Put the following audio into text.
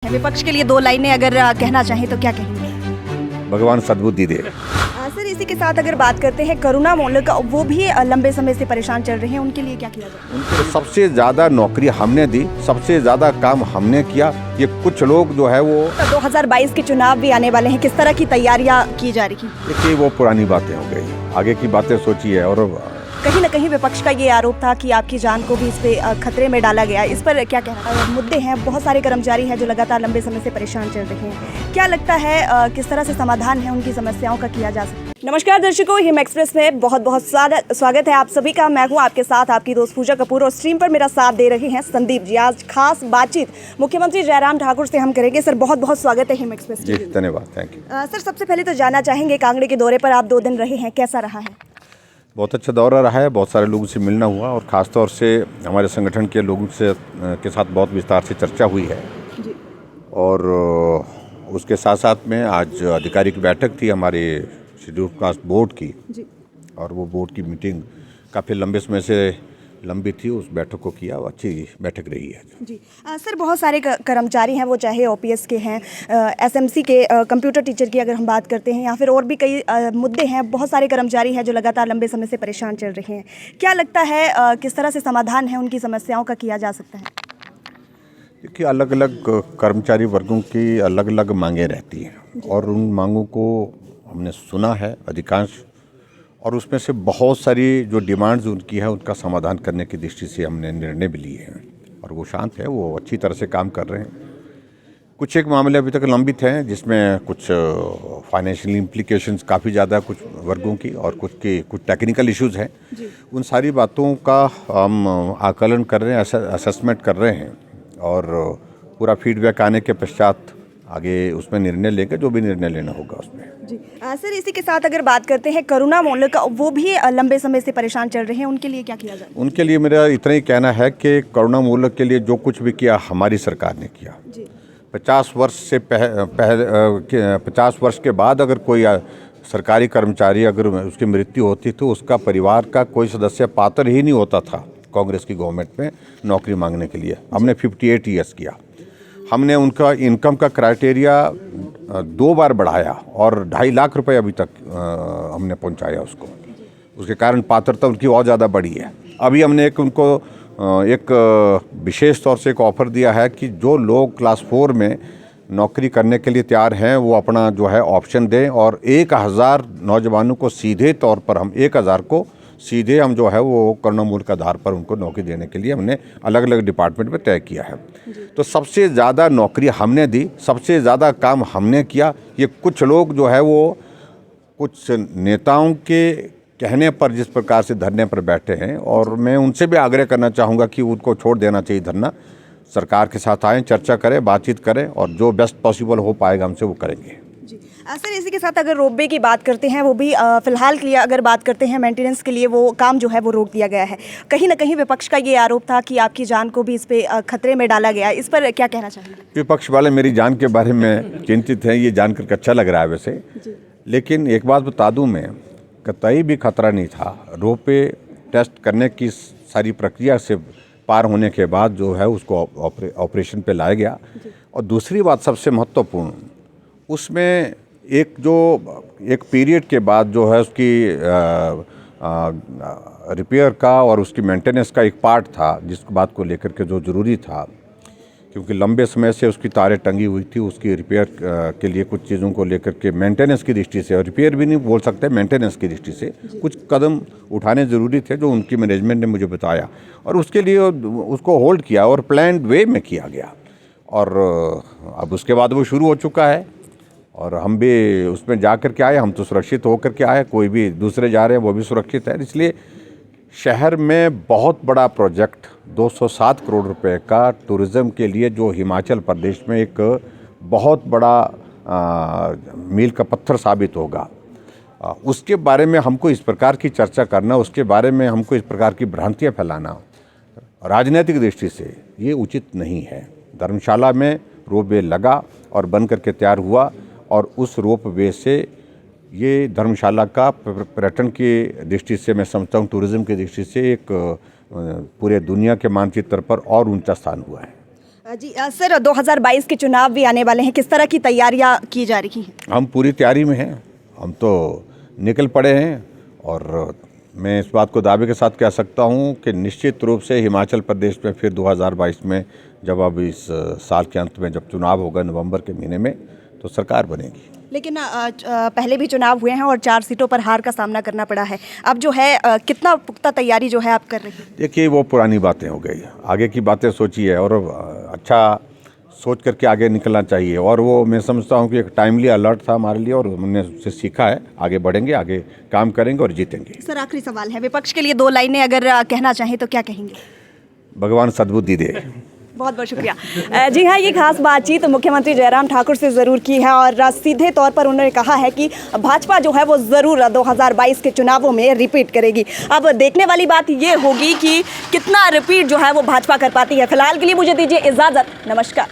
विपक्ष के लिए दो लाइनें अगर कहना चाहें तो क्या कहेंगे? भगवान सद्बुद्धि दे। सर, इसी के साथ अगर बात करते हैं करुणा मोलक, वो भी लंबे समय से परेशान चल रहे हैं, उनके लिए क्या किया जाए? उनको सबसे ज़्यादा नौकरी हमने दी, सबसे ज़्यादा काम हमने किया। ये कुछ लोग जो है वो 2022 के चुनाव भी आने वाले हैं, किस तरह की तैयारियां की जा रही हैं? देखिए वो पुरानी बातें हो गई, आगे की बातें सोचिए। और कहीं न कहीं विपक्ष का ये आरोप था कि आपकी जान को भी इस पे खतरे में डाला गया, इस पर क्या कहना? मुद्दे हैं, बहुत सारे कर्मचारी हैं जो लगातार लंबे समय से परेशान चल रहे हैं, क्या लगता है किस तरह से समाधान है उनकी समस्याओं का किया जा सकता है? नमस्कार दर्शकों, हिम एक्सप्रेस में बहुत बहुत स्वागत है आप सभी का। मैं हूं आपके साथ आपकी दोस्त पूजा कपूर और स्ट्रीम पर मेरा साथ दे रहे हैं संदीप जी। आज खास बातचीत मुख्यमंत्री जयराम ठाकुर से हम करेंगे। सर, बहुत बहुत स्वागत है हिम एक्सप्रेस। जी धन्यवाद, थैंक यू। सर, सबसे पहले तो जानना चाहेंगे, कांगड़े के दौरे पर आप 2 दिन रहे हैं, कैसा रहा है? बहुत अच्छा दौरा रहा है, बहुत सारे लोगों से मिलना हुआ और ख़ास तौर से हमारे संगठन के लोगों से के साथ बहुत विस्तार से चर्चा हुई है जी। और उसके साथ साथ में आज अधिकारी की बैठक थी हमारे शेड्यूल कास्ट बोर्ड की जी। और वो बोर्ड की मीटिंग काफ़ी लंबे समय से लंबी थी, उस बैठक को किया, अच्छी बैठक रही है। जी। सर, बहुत सारे कर्मचारी हैं, वो चाहे ओपीएस के हैं, एसएमसी के, कंप्यूटर टीचर की अगर हम बात करते हैं, या फिर और भी कई मुद्दे हैं, बहुत सारे कर्मचारी हैं जो लगातार लंबे समय से परेशान चल रहे हैं, क्या लगता है किस तरह से समाधान है उनकी समस्याओं का किया जा सकता है? देखिए अलग अलग कर्मचारी वर्गों की अलग अलग मांगें रहती हैं और उन मांगों को हमने सुना है अधिकांश, और उसमें से बहुत सारी जो डिमांड्स उनकी है उनका समाधान करने की दृष्टि से हमने निर्णय भी लिए हैं और वो शांत है, वो अच्छी तरह से काम कर रहे हैं। कुछ एक मामले अभी तक लंबित हैं जिसमें कुछ फाइनेंशियल इम्प्लीकेशंस काफ़ी ज़्यादा कुछ वर्गों की और कुछ टेक्निकल इश्यूज़ हैं। उन सारी बातों का हम आकलन कर रहे हैं, असेसमेंट कर रहे हैं और पूरा फीडबैक आने के पश्चात आगे उसमें निर्णय लेंगे, जो भी निर्णय लेना होगा उसमें। जी। सर, इसी के साथ अगर बात करते हैं करुणा मोलक, वो भी लंबे समय से परेशान चल रहे हैं, उनके लिए क्या किया जाए? उनके लिए मेरा इतना ही कहना है कि करुणा मोलक के लिए जो कुछ भी किया हमारी सरकार ने किया। जी। 50 वर्ष से पहले 50 वर्ष के बाद अगर कोई सरकारी कर्मचारी अगर उसकी मृत्यु होती तो उसका परिवार का कोई सदस्य पात्र ही नहीं होता था कांग्रेस की गवर्नमेंट में नौकरी मांगने के लिए। हमने 58 ईयर्स किया, हमने उनका इनकम का क्राइटेरिया 2 बार बढ़ाया और 2.5 लाख रुपए अभी तक हमने पहुंचाया उसको। उसके कारण पात्रता उनकी और ज़्यादा बढ़ी है। अभी हमने उनको एक विशेष तौर से एक ऑफ़र दिया है कि जो लोग क्लास 4 में नौकरी करने के लिए तैयार हैं वो अपना जो है ऑप्शन दें और 1000 नौजवानों को सीधे तौर पर हम 1000 को सीधे हम जो है वो करुणा मूल्य के आधार पर उनको नौकरी देने के लिए हमने अलग अलग डिपार्टमेंट में तय किया है। तो सबसे ज़्यादा नौकरी हमने दी, सबसे ज़्यादा काम हमने किया। ये कुछ लोग जो है वो कुछ नेताओं के कहने पर जिस प्रकार से धरने पर बैठे हैं, और मैं उनसे भी आग्रह करना चाहूँगा कि उनको छोड़ देना चाहिए धरना, सरकार के साथ आएँ, चर्चा करें, बातचीत करें और जो बेस्ट पॉसिबल हो पाएगा हमसे वो करेंगे। सर, इसी के साथ अगर रोपवे की बात करते हैं, वो भी फिलहाल के लिए अगर बात करते हैं मेंटेनेंस के लिए, वो काम जो है वो रोक दिया गया है। कहीं ना कहीं विपक्ष का ये आरोप था कि आपकी जान को भी इस पे खतरे में डाला गया, इस पर क्या कहना चाहेंगे? विपक्ष वाले मेरी जान के बारे में चिंतित हैं, ये जानकर अच्छा लग रहा है वैसे, लेकिन एक बात बता दूं मैं, कतई भी खतरा नहीं था। रोपवे टेस्ट करने की सारी प्रक्रिया से पार होने के बाद जो है उसको ऑपरेशन पे लाया गया। और दूसरी बात सबसे महत्वपूर्ण, उसमें एक पीरियड के बाद जो है उसकी रिपेयर का और उसकी मेंटेनेंस का एक पार्ट था जिस बात को लेकर के जो ज़रूरी था, क्योंकि लंबे समय से उसकी तारें टंगी हुई थी। उसकी रिपेयर के लिए कुछ चीज़ों को लेकर के मेंटेनेंस की दृष्टि से, और रिपेयर भी नहीं बोल सकते, मेंटेनेंस की दृष्टि से कुछ कदम उठाने ज़रूरी थे जो उनकी मैनेजमेंट ने मुझे बताया और उसके लिए उसको होल्ड किया और प्लान्ड वे में किया गया। और अब उसके बाद वो शुरू हो चुका है और हम भी उसमें जा कर के आए, हम तो सुरक्षित होकर के आए, कोई भी दूसरे जा रहे हैं वो भी सुरक्षित है। इसलिए शहर में बहुत बड़ा प्रोजेक्ट 207 करोड़ रुपए का टूरिज़्म के लिए जो हिमाचल प्रदेश में एक बहुत बड़ा मील का पत्थर साबित होगा, उसके बारे में हमको इस प्रकार की चर्चा करना, उसके बारे में हमको इस प्रकार की भ्रांतियाँ फैलाना राजनीतिक दृष्टि से ये उचित नहीं है। धर्मशाला में रोपवे लगा और बन करके तैयार हुआ और उस रोपवे से ये धर्मशाला का पर्यटन की दृष्टि से, मैं समझता हूँ टूरिज़्म की दृष्टि से, एक पूरे दुनिया के मानचित्र पर और ऊंचा स्थान हुआ है। जी सर, 2022 के चुनाव भी आने वाले हैं, किस तरह की तैयारियां की जा रही हैं? हम पूरी तैयारी में हैं, हम तो निकल पड़े हैं और मैं इस बात को दावे के साथ कह सकता हूं कि निश्चित रूप से हिमाचल प्रदेश में फिर 2022 में जब अब इस साल के अंत में जब चुनाव होगा नवंबर के महीने में, तो सरकार बनेगी। लेकिन पहले भी चुनाव हुए हैं और 4 सीटों पर हार का सामना करना पड़ा है। अब जो है कितना पुख्ता तैयारी जो है आप कर रहे हैं? देखिए, वो पुरानी बातें हो गई, आगे की बातें सोचिए और अच्छा सोच करके आगे निकलना चाहिए। और वो मैं समझता हूँ कि एक टाइमली अलर्ट था हमारे लिए और हमने उससे सीखा है, आगे बढ़ेंगे, आगे काम करेंगे और जीतेंगे। सर, आखिरी सवाल है, विपक्ष के लिए 2 लाइनें अगर कहना चाहें तो क्या कहेंगे? भगवान सद्बुद्धि दे। बहुत बहुत शुक्रिया। जी हाँ, ये खास बातचीत मुख्यमंत्री जयराम ठाकुर से ज़रूर की है और सीधे तौर पर उन्होंने कहा है कि भाजपा जो है वो ज़रूर 2022 के चुनावों में रिपीट करेगी। अब देखने वाली बात ये होगी कि कितना रिपीट जो है वो भाजपा कर पाती है। फिलहाल के लिए मुझे दीजिए इजाज़त, नमस्कार।